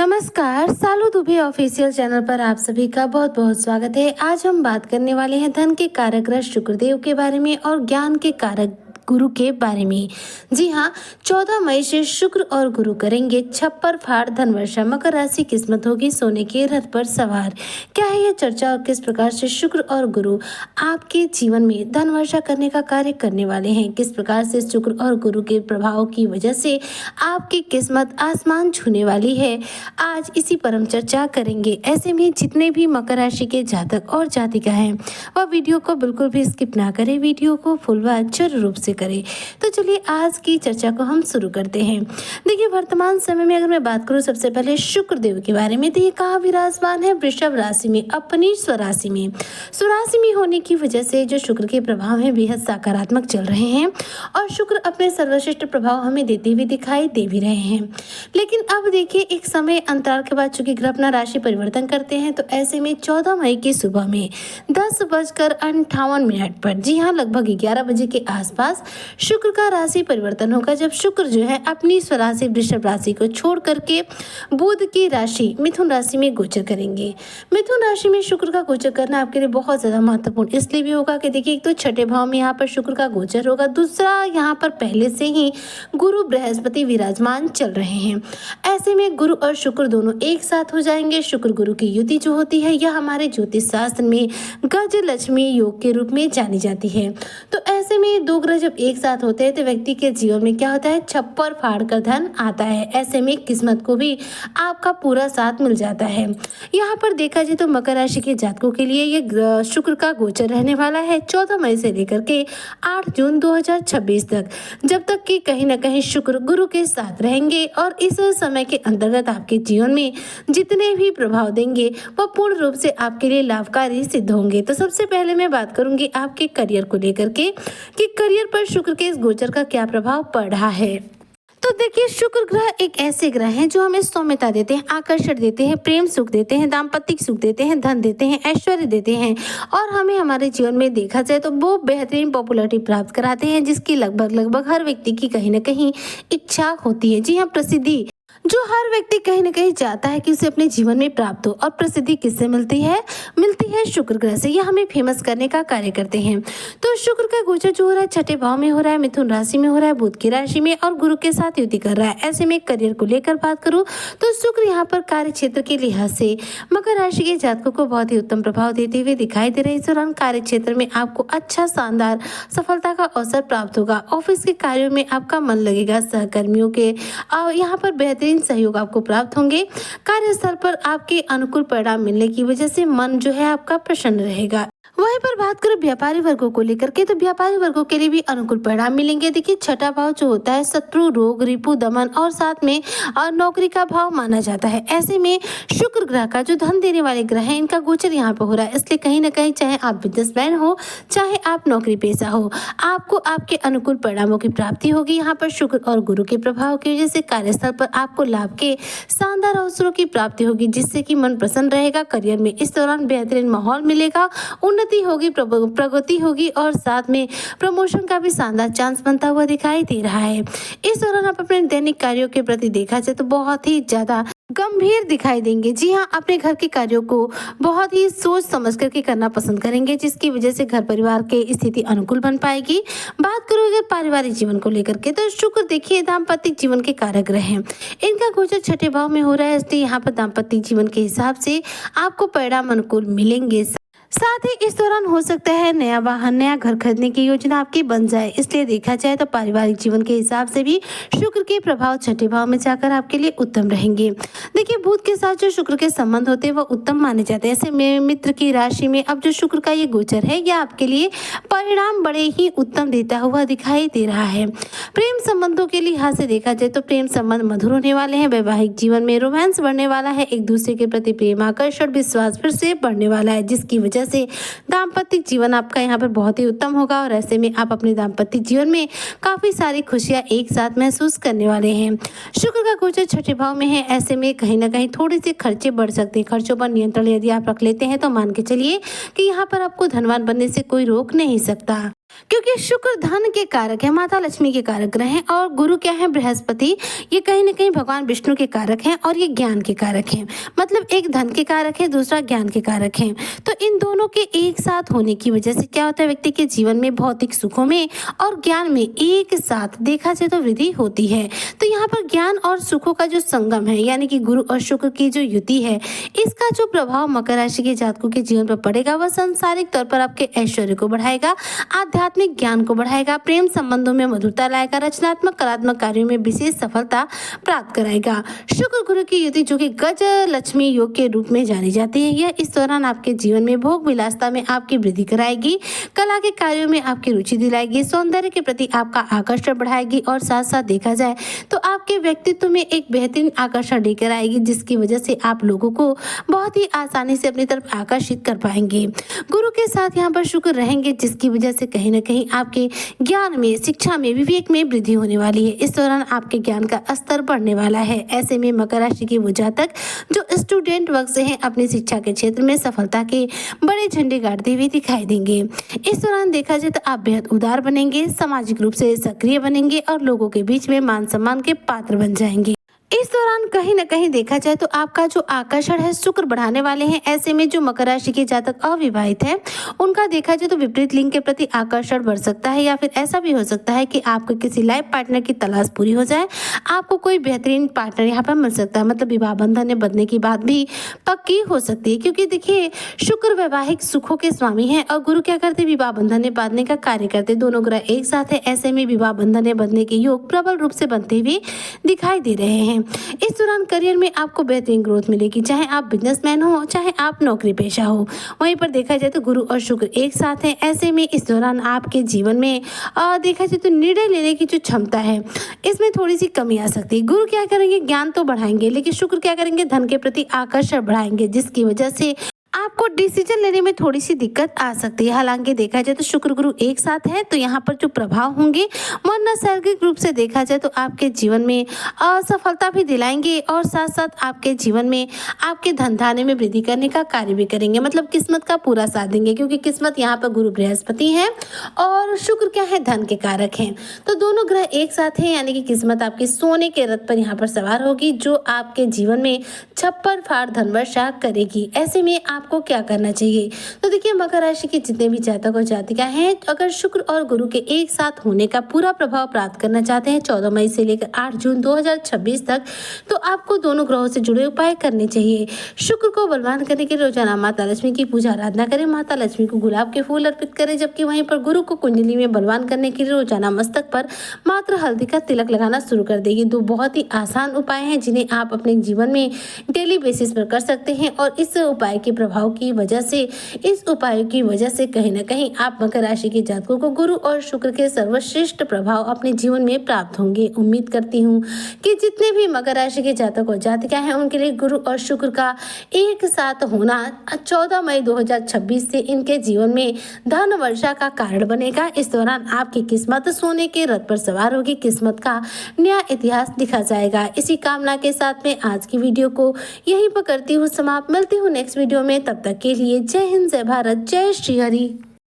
नमस्कार, सालू Dubey official channel पर आप सभी का बहुत बहुत स्वागत है। आज हम बात करने वाले हैं धन के कारक ग्रह शुक्रदेव के बारे में और ज्ञान के कारक गुरु के बारे में। जी हाँ, 14 मई से शुक्र और गुरु करेंगे छप्पर फाड़ धन वर्षा। मकर राशि किस्मत होगी सोने के रथ पर सवार। क्या है यह चर्चा और किस प्रकार से शुक्र और गुरु आपके जीवन में धन वर्षा करने का कार्य करने वाले हैं? किस प्रकार से शुक्र और गुरु के प्रभाव की वजह से आपकी किस्मत आसमान छूने वाली है, आज इसी पर हम चर्चा करेंगे। ऐसे में जितने भी मकर राशि के जातक और जातिका हैं वह वीडियो को बिल्कुल भी स्किप ना करें, वीडियो को फुल व अच्छे रूप से करें। तो चलिए आज की चर्चा को हम शुरू करते हैं। देखिए, वर्तमान समय में अगर मैं बात करूं सबसे पहले शुक्र देव के बारे में, तो ये कहाँ विराजमान है? वृषभ राशि में, अपनी स्वराशि में। स्वराशि में होने की वजह से जो शुक्र के प्रभाव है बेहद सकारात्मक चल रहे हैं और शुक्र अपने सर्वश्रेष्ठ प्रभाव हमें देते हुए दिखाई दे भी रहे हैं। लेकिन अब देखिए, एक समय अंतराल के बाद चूंकि ग्रह अपना राशि परिवर्तन करते हैं, तो ऐसे में 14 मई की सुबह में 10:58 पर, जी हाँ, लगभग 11 बजे के आसपास शुक्र का राशि परिवर्तन होगा, जब शुक्र जो है अपनी स्वराशि वृषभ राशि को छोड़ करके बुध की राशि मिथुन राशि में गोचर करेंगे। मिथुन राशि में शुक्र का गोचर करना आपके लिए बहुत ज्यादा महत्वपूर्ण इसलिए भी होगा कि देखिए, एक तो छठे भाव में यहाँ पर शुक्र का गोचर होगा, दूसरा यहाँ पर पहले से ही गुरु बृहस्पति विराजमान चल रहे हैं। ऐसे में गुरु और शुक्र दोनों एक साथ हो जाएंगे। शुक्र गुरु की युति जो होती है यह हमारे ज्योतिष शास्त्र में गज लक्ष्मी योग के रूप में जानी जाती है। तो ऐसे में दो ग्रह जब एक साथ होते हैं तो व्यक्ति के जीवन में क्या होता है? छप्पर फाड़ कर धन आता है। ऐसे में किस्मत को भी आपका पूरा साथ मिल जाता है। यहाँ पर देखा जाए तो मकर राशि के जातकों के लिए ये शुक्र का गोचर रहने वाला है 14 मई से लेकर के 8 जून 2026 तक, जब तक कि कहीं ना कहीं शुक्र गुरु के साथ रहेंगे और इस समय के अंतर्गत आपके जीवन में जितने भी प्रभाव देंगे वह पूर्ण रूप से आपके लिए लाभकारी सिद्ध होंगे। तो सबसे पहले मैं बात करूंगी आपके करियर को लेकर के कि करियर पर शुक्र के इस गोचर का क्या प्रभाव पड़ रहा है। तो देखिए, शुक्र ग्रह एक ऐसे ग्रह हैं जो हमें सौम्यता देते हैं, आकर्षण देते हैं, प्रेम सुख देते हैं, दाम्पत्य सुख देते हैं, धन देते हैं, ऐश्वर्य देते हैं और हमें हमारे जीवन में देखा जाए तो वो बेहतरीन पॉपुलैरिटी प्राप्त कराते हैं, जिसकी लगभग हर व्यक्ति की कहीं ना कहीं इच्छा होती है। जी हाँ, प्रसिद्धि जो हर व्यक्ति कहीं ना कहीं चाहता है कि उसे अपने जीवन में प्राप्त हो। और प्रसिद्धि किससे मिलती है? शुक्र ग्रह से। यह हमें फेमस करने का कार्य करते हैं। तो शुक्र का गोचर जो हो रहा है छठे भाव में हो रहा है, मिथुन राशि में हो रहा है, बुध की राशि में और गुरु के साथ युति कर रहा है। ऐसे में करियर को लेकर बात करूं तो शुक्र यहाँ पर कार्य क्षेत्र के लिहाज से मकर राशि के जातकों को बहुत ही उत्तम प्रभाव देते हुए दिखाई दे रहे हैं। इस दौरान कार्य क्षेत्र में आपको अच्छा शानदार सफलता का अवसर प्राप्त होगा। ऑफिस के कार्यों में आपका मन लगेगा। सहकर्मियों के यहाँ पर बेहतरीन सहयोग आपको प्राप्त होंगे। कार्यस्थल पर आपके अनुकूल परिणाम मिलने की वजह से मन जो है आपका प्रसन्न रहेगा। वहीं पर बात करें व्यापारी वर्गों को लेकर के, तो व्यापारी वर्गों के लिए भी अनुकूल परिणाम मिलेंगे। देखिए, छठा भाव जो होता है शत्रु, रोग, रिपु, दमन और साथ में नौकरी का भाव माना जाता है। ऐसे में शुक्र ग्रह का जो धन देने वाले ग्रह हैं, इनका गोचर यहाँ पर हो रहा है। इसलिए कहीं ना कहीं चाहे आप बिजनेसमैन हो, चाहे आप नौकरी पेशा हो, आपको आपके अनुकूल परिणामों की प्राप्ति होगी। यहाँ पर शुक्र और गुरु के प्रभाव की वजह से कार्यस्थल पर आपको लाभ के शानदार अवसरों की प्राप्ति होगी, जिससे कि मन प्रसन्न रहेगा। करियर में इस दौरान बेहतरीन माहौल मिलेगा, उन्नति होगी, प्रगति होगी और साथ में प्रमोशन का भी शानदार चांस बनता हुआ दिखाई दे रहा है। इस दौरान आप अपने दैनिक कार्यों के प्रति देखा जाए तो बहुत ही ज्यादा गंभीर दिखाई देंगे। जी हाँ, अपने घर के कार्यों को बहुत ही सोच समझ करके करना पसंद करेंगे, जिसकी वजह से घर परिवार के स्थिति अनुकूल बन पाएगी। बात करूँ अगर पारिवारिक जीवन को लेकर के, तो शुक्र देखिए दाम्पत्य जीवन के कारक ग्रह हैं। इनका गोचर छठे भाव में हो रहा है, इसलिए यहाँ पर दाम्पत्य जीवन के हिसाब से आपको परिणाम अनुकूल मिलेंगे। साथ ही इस दौरान हो सकता है नया वाहन, नया घर खरीदने की योजना आपकी बन जाए। इसलिए देखा जाए तो पारिवारिक जीवन के हिसाब से भी शुक्र के प्रभाव छठे भाव में जाकर आपके लिए उत्तम रहेंगे। देखिए, बुध के साथ जो शुक्र के संबंध होते हैं वो उत्तम माने जाते हैं। ऐसे में मित्र की राशि में अब जो शुक्र का ये गोचर है, यह आपके लिए परिणाम बड़े ही उत्तम देता हुआ दिखाई दे रहा है। प्रेम संबंधों के लिहाज से देखा जाए तो प्रेम संबंध मधुर होने वाले हैं। वैवाहिक जीवन में रोमांस बढ़ने वाला है। एक दूसरे के प्रति प्रेम, आकर्षण, विश्वास फिर से बढ़ने वाला है, जिसकी वजह से दाम्पत्य जीवन आपका यहाँ पर बहुत ही उत्तम होगा और ऐसे में आप अपने दाम्पत्य जीवन में काफी सारी खुशियां एक साथ महसूस करने वाले हैं। शुक्र का गोचर छठे भाव में है। ऐसे में कहीं ना कहीं थोड़ी सी खर्चे बढ़ सकते हैं। खर्चों पर नियंत्रण यदि आप रख लेते हैं तो मान के चलिए कि यहाँ पर आपको धनवान बनने से कोई रोक नहीं सकता। क्योंकि शुक्र धन के कारक है, माता लक्ष्मी के कारक ग्रह हैं, और गुरु क्या है, बृहस्पति, ये कहीं ना कहीं भगवान विष्णु के कारक हैं, और ये ज्ञान के कारक हैं। मतलब एक धन के कारक है, दूसरा ज्ञान के कारक है। तो इन दोनों के एक साथ होने की वजह से क्या होता है, व्यक्ति के जीवन में भौतिक सुखों में और ज्ञान में एक साथ देखा जाए तो वृद्धि होती है। तो यहाँ पर ज्ञान और सुखों का जो संगम है, यानी कि गुरु और शुक्र की जो युति है, इसका जो प्रभाव मकर राशि के जातकों के जीवन पर पड़ेगा, वह सांसारिक तौर पर आपके ऐश्वर्य को बढ़ाएगा, आध्यात्मिक ज्ञान को बढ़ाएगा, प्रेम संबंधों में मधुरता लाएगा, रचनात्मक कलात्मक कार्यों में विशेष सफलता प्राप्त कराएगा। शुक्र गुरु की युति जो कि गज लक्ष्मी योग के रूप में जानी जाती है, यह इस दौरान आपके जीवन में भोग विलासता में आपकी वृद्धि कराएगी, कला के कार्यों में आपकी रुचि दिलाएगी, सौंदर्य के प्रति आपका आकर्षण बढ़ाएगी, और साथ साथ देखा जाए तो आपके व्यक्तित्व में एक बेहतरीन आकर्षण लेकर आएगी, जिसकी वजह से आप लोगों को बहुत ही आसानी से अपनी तरफ आकर्षित कर पाएंगे। गुरु के साथ यहाँ पर शुक्र रहेंगे, जिसकी वजह से कहीं ना कहीं आपके ज्ञान में, शिक्षा में, विवेक में वृद्धि होने वाली है। इस दौरान आपके ज्ञान का स्तर बढ़ने वाला है। ऐसे में मकर राशि के वो जातक जो स्टूडेंट वर्ग से हैं, अपनी शिक्षा के क्षेत्र में सफलता के बड़े झंडे गाड़ते हुए दिखाई देंगे। इस दौरान देखा जाए तो आप बेहद उदार बनेंगे, सामाजिक रूप से सक्रिय बनेंगे, और लोगों के बीच में मान सम्मान के पात्र बन जाएंगे। इस दौरान कहीं ना कहीं देखा जाए तो आपका जो आकर्षण है, शुक्र बढ़ाने वाले हैं। ऐसे में जो मकर राशि के जातक अविवाहित हैं, उनका देखा जाए तो विपरीत लिंग के प्रति आकर्षण बढ़ सकता है, या फिर ऐसा भी हो सकता है कि आपको किसी लाइफ पार्टनर की तलाश पूरी हो जाए, आपको कोई बेहतरीन पार्टनर यहाँ पर मिल सकता है। मतलब विवाह बंधन में बंधने की बात भी पक्की हो सकती है, क्योंकि देखिए शुक्र वैवाहिक सुखों के स्वामी हैं, और गुरु क्या करते, विवाह बंधन में बांधने का कार्य करते। दोनों ग्रह एक साथ है, ऐसे में विवाह बंधन में बंधने के योग प्रबल रूप से बनते हुए दिखाई दे रहे हैं। इस दौरान करियर में आपको बेहतरीन ग्रोथ मिलेगी, चाहे आप बिजनेसमैन हो, चाहे आप नौकरी पेशा हो। वहीं पर देखा जाए तो गुरु और शुक्र एक साथ हैं। ऐसे में इस दौरान आपके जीवन में देखा जाए तो निर्णय लेने की जो क्षमता है, इसमें थोड़ी सी कमी आ सकती है। गुरु क्या करेंगे, ज्ञान तो बढ़ाएंगे, लेकिन शुक्र क्या करेंगे, धन के प्रति आकर्षण बढ़ाएंगे, जिसकी वजह से आपको डिसीजन लेने में थोड़ी सी दिक्कत आ सकती है। हालांकि देखा जाए तो शुक्र गुरु एक साथ है, तो यहाँ पर जो प्रभाव होंगे वो नैसर्गिक रूप से देखा जाए तो आपके जीवन में असफलता भी दिलाएंगे, और साथ साथ आपके जीवन में आपके धंधाने में वृद्धि करने का कार्य भी करेंगे। मतलब किस्मत का पूरा साथ देंगे, क्योंकि किस्मत यहाँ पर गुरु बृहस्पति है और शुक्र क्या है, धन के कारक हैं। तो दोनों ग्रह एक साथ हैं, यानी कि किस्मत आपकी सोने के रथ पर यहाँ पर सवार होगी, जो आपके जीवन में छप्पर फाड़ धन वर्षा करेगी। ऐसे में आपको क्या करना चाहिए, तो देखिए मकर राशि के जितने भी जातक और जातिका हैं, अगर शुक्र और गुरु के एक साथ होने का पूरा प्रभाव प्राप्त करना चाहते हैं 14 मई से लेकर 8 जून 2026 तक, तो आपको दोनों ग्रहों से जुड़े उपाय करने चाहिए। शुक्र को बलवान करने के लिए रोजाना माता लक्ष्मी की पूजा आराधना करें, माता लक्ष्मी को गुलाब के फूल अर्पित करें, जबकि वहीं पर गुरु को कुंडली में बलवान करने के लिए रोजाना मस्तक पर मात्र हल्दी का तिलक लगाना शुरू कर दें। ये दो बहुत ही आसान उपाय हैं, जिन्हें आप अपने जीवन में डेली बेसिस पर कर सकते हैं, और इस उपाय के प्रभाव की वजह से, इस उपाय की वजह से कहीं ना कहीं आप मकर राशि के जातकों को गुरु और शुक्र के सर्वश्रेष्ठ प्रभाव अपने जीवन में प्राप्त होंगे। उम्मीद करती हूँ कि जितने भी मकर राशि के जातक और जातिका हैं, उनके लिए गुरु और शुक्र का एक साथ होना 14 मई 2026 से इनके जीवन में धन वर्षा का कारण बनेगा। इस दौरान आपकी किस्मत सोने के रथ पर सवार होगी, किस्मत का नया इतिहास दिखा जाएगा। इसी कामना के साथ में आज की वीडियो को यहीं पर करती हूँ समाप्त। मिलती हूँ नेक्स्ट वीडियो में, तब तक के लिए जय हिंद, जय भारत, जय श्री हरि।